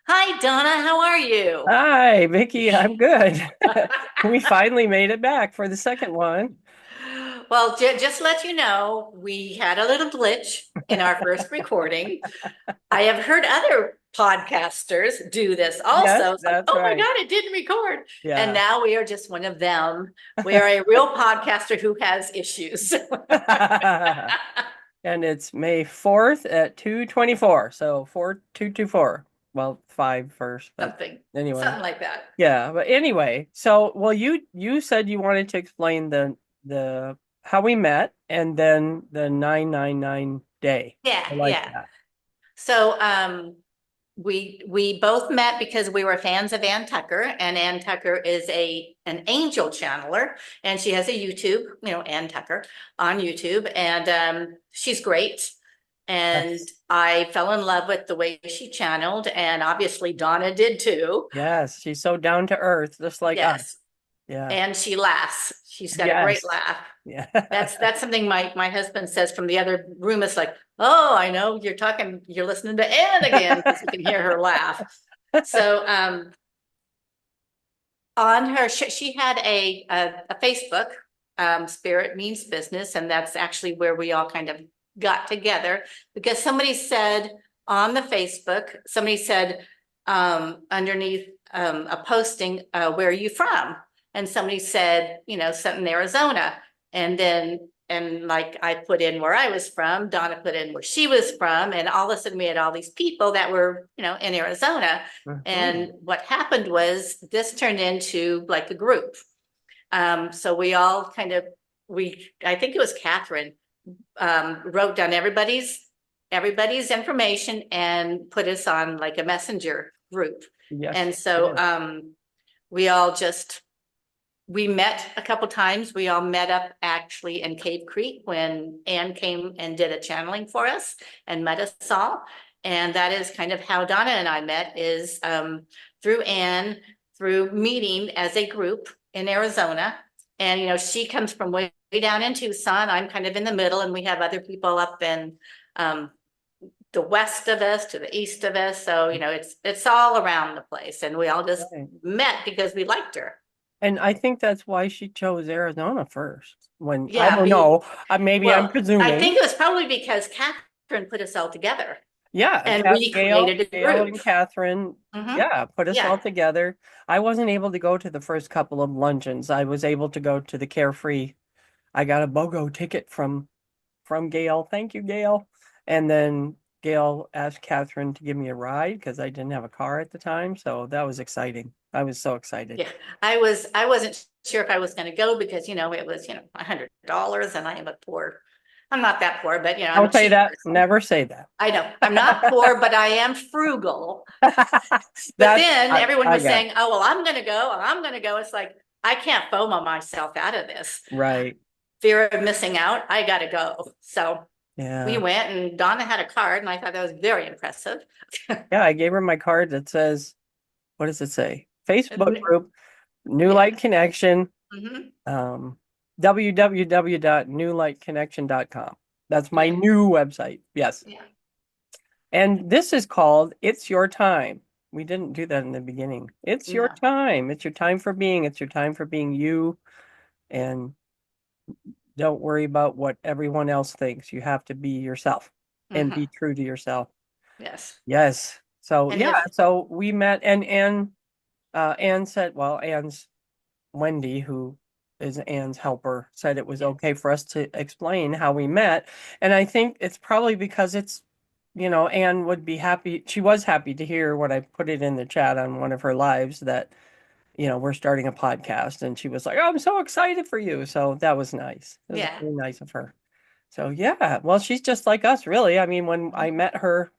Hi, Donna. How are you? Hi, Vicki. I'm good. We finally made it back for the second one. Well, just let you know, we had a little glitch in our first recording. I have heard other podcasters do this Yes, also. It's like, that's oh my right. God, it didn't record. And Yeah. now we are just one of them. We are a real podcaster who has issues. And it's May 4th at 2:24. So 4224. Well, five first, but Something, anyway. something like that. Yeah, but anyway, so well you said you wanted to explain the how we met and then the 999 day. Yeah, I like yeah. that. So, we both met because we were fans of Ann Tucker, and Ann Tucker is an angel channeler, and she has a YouTube, Ann Tucker on YouTube, and she's great. And Yes. I fell in love with the way she channeled, and obviously Donna did too. Yes, she's so down to earth, just like us. Yes, Yeah. and she laughs. She's got a great Yes. laugh. Yeah. That's something my husband says from the other room. It's like, oh, I know you're listening to Ann again because you can hear her laugh. So on her, she had a Facebook, Spirit Means Business, and that's actually where we all kind of got together because somebody said on the Facebook, somebody said underneath a posting, where are you from? And somebody said, something in Arizona. And then, and like I put in where I was from, Donna put in where she was from, and all of a sudden we had all these people that were, in Arizona. Mhm. And what happened was this turned into like a group. So we all kind of, I think it was Catherine, wrote down everybody's information and put us on like a messenger group. Yes, And she so did. we all just we met a couple times. We all met up actually in Cave Creek when Ann came and did a channeling for us and met us all. And that is kind of how Donna and I met is through Ann, through meeting as a group in Arizona. And, she comes from way down in Tucson. I'm kind of in the middle, and we have other people up in um, the west of us to the east of us. So, it's all around the place. And we all just Right. met because we liked her. And I think that's why she chose Arizona first. When I Yeah, don't know, maybe I'm well, I presuming. think it was probably because Catherine put us all together Yeah, and we created a Gail group. and Catherine, Hmm. yeah, put us all Yeah. together. I wasn't able to go to the first couple of luncheons. I was able to go to the Carefree. I got a BOGO ticket from Gail. Thank you, Gail. And then Gail asked Catherine to give me a ride because I didn't have a car at the time. So that was exciting. I was so excited. Yeah. I wasn't sure if I was going to go because, it was, $100 and I am a poor, I'm not that poor, but, I'm a Don't say cheap that. person. Never say that. I know I'm not poor, but I am frugal. But That's then everyone I was got it. saying, oh, well, I'm going to go. I'm going to go. It's like, I can't FOMO myself out of this Right. fear of missing out. I got to go. So we Yeah. went and Donna had a card and I thought that was very impressive. Yeah, I gave her my card that says, what does it say? Facebook group, New Yeah. Light Connection, Hmm. um, www.newlightconnection.com. That's my Yeah. new website. Yes. Yeah. And this is called It's Your Time. We didn't do that in the beginning. It's your No. time. It's your time for being. It's your time for being you. And don't worry about what everyone else thinks. You have to be yourself and be Hmm. true to yourself. Yes. Yes. So And yeah, if so we met and Anne said, well, Anne's Wendy, who is Anne's helper, said it was yeah. okay for us to explain how we met. And I think it's probably because Anne would be happy. She was happy to hear what I put it in the chat on one of her lives that, we're starting a podcast. And she was like, oh, I'm so excited for you. So that was nice. It was Yeah. really nice of her. So yeah, well, she's just like us, really. I mean, when I met her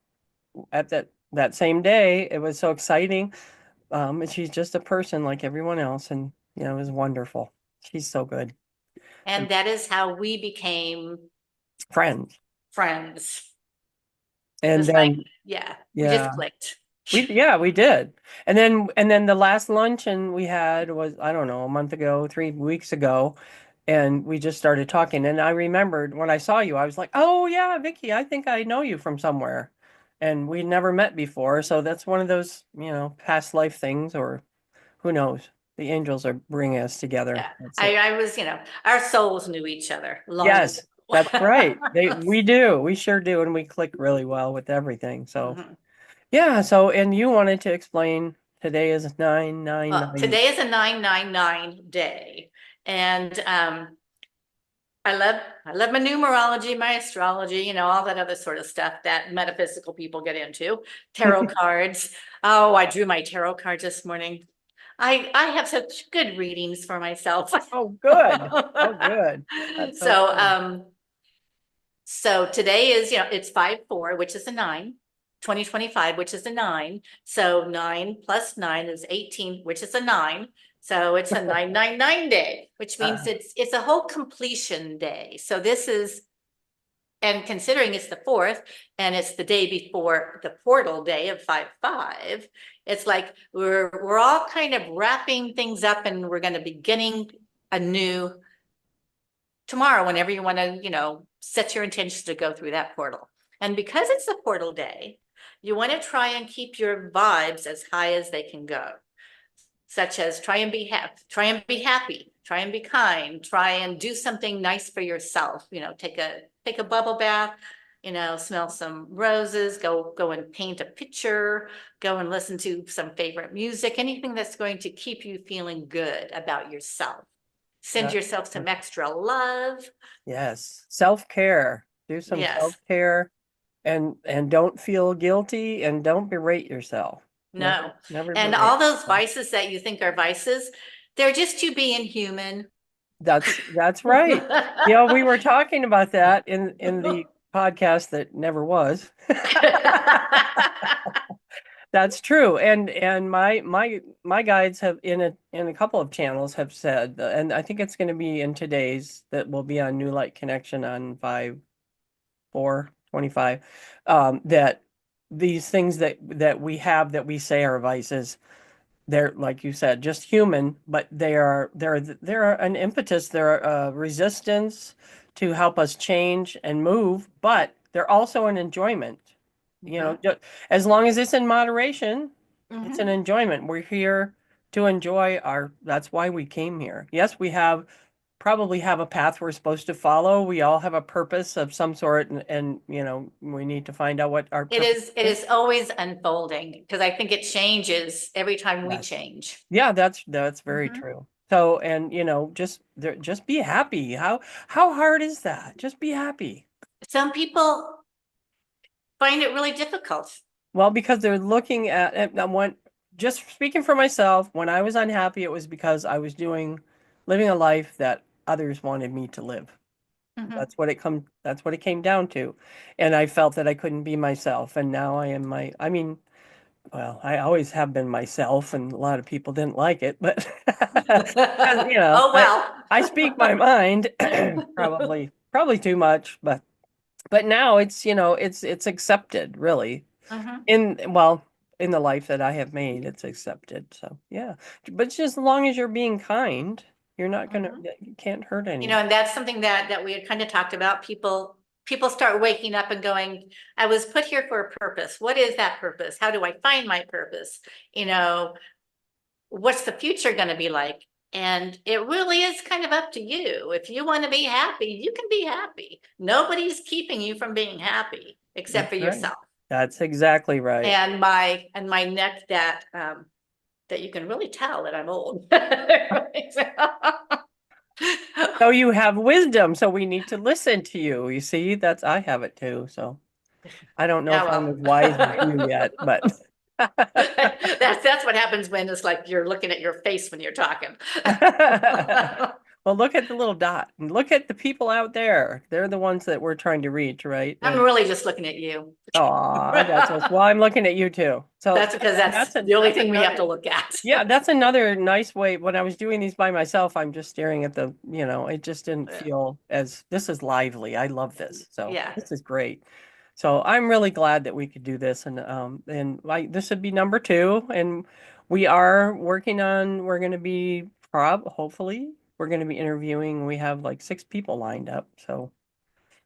at that same day, it was so exciting. And she's just a person like everyone else, and it was wonderful. She's so good. And that is how we became Friends. friends. It And was like, then yeah, we just yeah, clicked. we did. And then the last luncheon we had was, I don't know, a month ago, 3 weeks ago, and we just started talking. And I remembered when I saw you, I was like, oh yeah, Vicky, I think I know you from somewhere. and we never met before. So that's one of those, past life things, or who knows? The angels are bringing us together. Yeah, That's it. I was, our souls knew each other long Yes, ago. that's right. We do. We sure do. And we click really well with everything. So, Mhm. yeah. So, and you wanted to explain today is 999. Today is a 999 day. And I love my numerology, my astrology, all that other sort of stuff that metaphysical people get into. Tarot cards. Oh, I drew my tarot card this morning. I have such good readings for myself. Oh, good. Oh, good. That's so So cool. so today is, it's 5/4, which is a 9. 2025, which is a 9. So 9 plus 9 is 18, which is a 9. So it's a 999 day, which means Uh, it's a whole completion day. So this is, and considering it's the 4th and it's the day before the portal day of 5/5, it's like we're all kind of wrapping things up, and we're going to be beginning a new tomorrow, whenever you want to, set your intentions to go through that portal. And because it's the portal day, you want to try and keep your vibes as high as they can go, such as try and be happy, try and be kind, try and do something nice for yourself. Take a bubble bath, smell some roses, go and paint a picture, go and listen to some favorite music, anything that's going to keep you feeling good about yourself. Send uh, yourself some extra love. yes. Self-care. Do some Yes. self-care, and don't feel guilty, and don't berate yourself. No. Never And berate all those yourself. vices that you think are vices, they're just you being human. That's right. We were talking about that in the podcast that never was. That's true. And my guides have in a couple of channels have said, and I think it's going to be in today's that will be on New Light Connection on 5/4/25, that these things that we have that we say are vices, they're, like you said, just human, but they're an impetus, they're a resistance to help us change and move, but they're also an enjoyment. Mhm. As long as it's in moderation, it's an Mhm. enjoyment. We're here to enjoy that's why we came here. Yes, we probably have a path we're supposed to follow. We all have a purpose of some sort, and we need to find out what our It purpose is, it is. is always unfolding, because I think it changes every time we Yes. change. Yeah, that's very Mhm. true. So, and just be happy. How hard is that? Just be happy. Some people find it really difficult. Well, because they're looking at it. Just speaking for myself, when I was unhappy, it was because I was living a life that others wanted me to live. Mhm. That's what it came down to. And I felt that I couldn't be myself. And now I am I mean, well, I always have been myself, and a lot of people didn't like it, but because Oh, I speak my mind, probably too much, but now it's accepted, really. Mhm. Well, in the life that I have made, it's accepted. So yeah, but just as long as you're being kind, Mhm. you can't hurt anyone. And that's something that we had kind of talked about. People start waking up and going, I was put here for a purpose. What is that purpose? How do I find my purpose? You know, what's the future going to be like? And it really is kind of up to you. If you want to be happy, you can be happy. Nobody's keeping you from being happy except That's for right. yourself. That's exactly right. And my neck, that you can really tell that I'm old. So you have wisdom, so we need to listen to you. You see, I have it too. So I don't know Yeah, if I'm as well. wise as you yet, but That's what happens when it's like you're looking at your face when you're talking. well, look at the little dot and look at the people out there. They're the ones that we're trying to reach, right? I'm And really just looking at you. oh, well, I'm looking at you too. So That's because that's the only that's thing we have to another. look at. Yeah, that's another nice way. When I was doing these by myself, I'm just staring at it just didn't feel as this is lively. I love this. So Yeah. this is great. So I'm really glad that we could do this, and like this would be number two, and we're going to be hopefully we're going to be interviewing. We have like 6 people lined up. So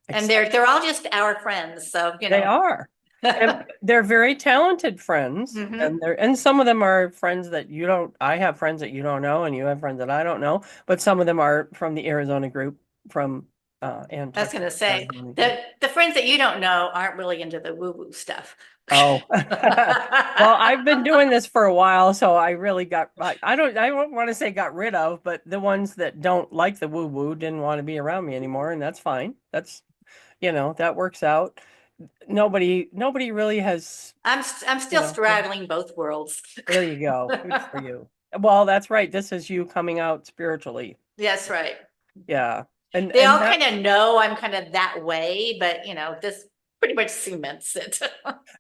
And excited. they're all just our friends. So, They are. And they're very talented friends, Hmm. and some of them are friends that you don't. I have friends that you don't know, and you have friends that I don't know. But some of them are from the Arizona group, from I was Antucket, gonna say Arizona group. the friends that you don't know aren't really into the woo-woo stuff. Oh, well, I've been doing this for a while, so I really I don't want to say got rid of, but the ones that don't like the woo woo didn't want to be around me anymore, and that's fine. That's, that works out. Nobody really has, I'm still yeah, straddling both worlds. there you go. Good for you. Well, that's right. This is you coming out spiritually. That's right. Yeah. And They and all that kind of know I'm kind of that way, but this pretty much cements it.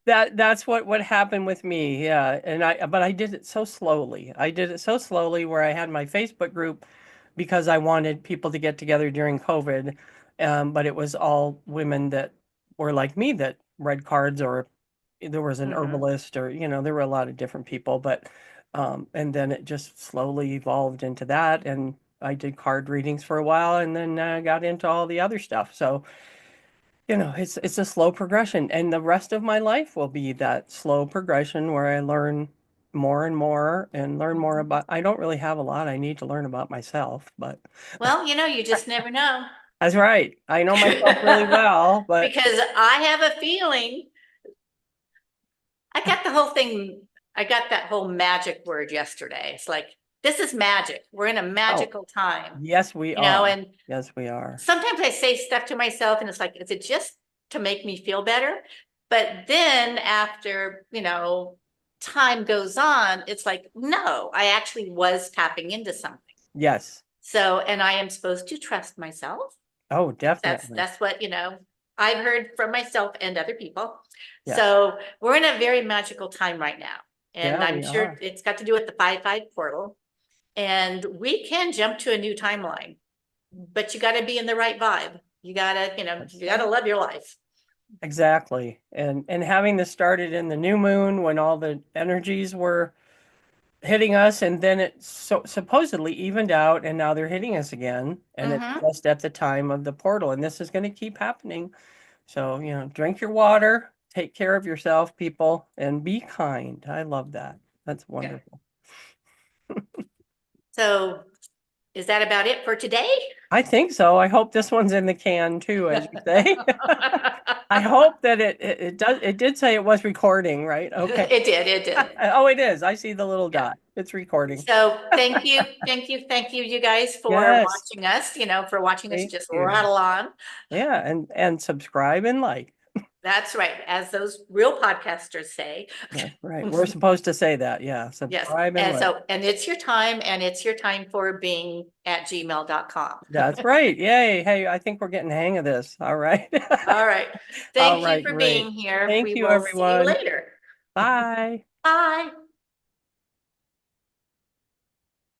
that's what happened with me. Yeah. But I did it so slowly. I did it so slowly where I had my Facebook group because I wanted people to get together during COVID. But it was all women that were like me that read cards, or there was an Hmm. herbalist, or there were a lot of different people, but and then it just slowly evolved into that, and I did card readings for a while, and then got into all the other stuff. So it's a slow progression, and the rest of my life will be that slow progression where I learn more and more and learn more about. I don't really have a lot I need to learn about myself, but Well, you just never know. that's right. I know myself really well, but Because I have a feeling I got the whole thing, I got that whole magic word yesterday. It's like, this is magic. We're in a oh, magical time, yes, we are. and Yes, we are. sometimes I say stuff to myself and it's like, is it just to make me feel better? But then after, time goes on, it's like, no, I actually was tapping into something. Yes. So, and I am supposed to trust myself. Oh, That's definitely. that's what, I've heard from myself and other people. Yes. So we're in a very magical time right now. And Yeah, I'm we sure are. it's got to do with the 5-5 portal. And we can jump to a new timeline, but you got to be in the right vibe. You gotta, That's you gotta love your life. exactly. And having this started in the new moon when all the energies were hitting us, and then it supposedly evened out, and now they're hitting us again, and it's Mm-hmm. just at the time of the portal, and this is going to keep happening. So, drink your water, take care of yourself, people, and be kind. I love that. That's Yeah. wonderful. So is that about it for today? I think so. I hope this one's in the can too, as you say. I hope that it did say it was recording, right? Okay. It did, it did. Oh, it is. I see the little Yeah. dot. It's recording. So thank you, thank you, thank you, you guys for Yes. watching us, for watching us Thank just you. rattle on. Yeah, and subscribe and like. That's right, as those real podcasters say. That's right. We're supposed to say that. Yeah, Yes. subscribe and And like. so, and it's your time, and it's your time for being at gmail.com. That's right. Yay. Hey, I think we're getting the hang of this. All right. All right. All Thank you right, for great. being here. Thank We you, will see you everyone. later. Bye. Bye.